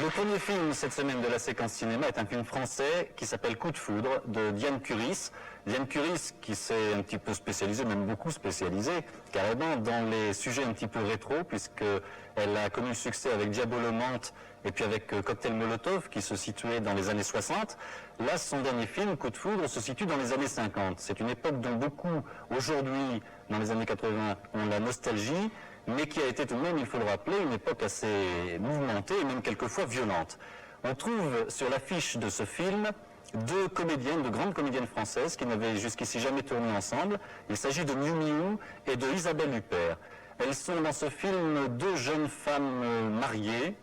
Le premier film cette semaine de la séquence cinéma est un film français qui s'appelle Coup de foudre de Diane Curis. Diane Curis qui s'est un petit peu spécialisée, même beaucoup spécialisée, carrément dans les sujets un petit peu rétro, puisqu'elle a connu le succès avec Diabolomante et puis avec Cocktail Molotov qui se situait dans les années 60. Là, son dernier film, Coup de foudre, se situe dans les années 50. C'est une époque dont beaucoup, aujourd'hui, dans les années 80, ont la nostalgie, mais qui a été tout de même, il faut le rappeler, une époque assez mouvementée et même quelquefois violente. On trouve sur l'affiche de ce film deux comédiennes, de grandes comédiennes françaises qui n'avaient jusqu'ici jamais tourné ensemble. Il s'agit de Miu Miu et de Isabelle Huppert. Elles sont dans ce film deux jeunes femmes mariées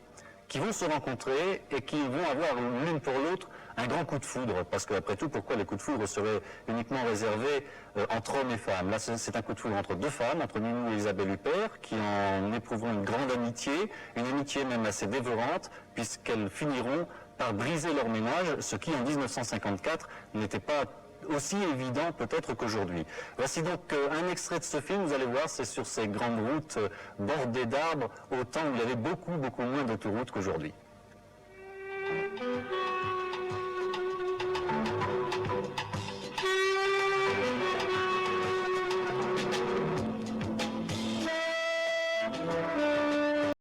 qui vont se rencontrer et qui vont avoir l'une pour l'autre un grand coup de foudre. Parce qu'après tout, pourquoi les coups de foudre seraient uniquement réservés entre hommes et femmes? Là, c'est un coup de foudre entre deux femmes, entre Miu Miu et Isabelle Huppert, qui en éprouveront une grande amitié, une amitié même assez dévorante, puisqu'elles finiront par briser leur ménage, ce qui en 1954 n'était pas aussi évident peut-être qu'aujourd'hui. Voici donc un extrait de ce film, vous allez voir, c'est sur ces grandes routes bordées d'arbres, au temps où il y avait beaucoup moins d'autoroutes qu'aujourd'hui.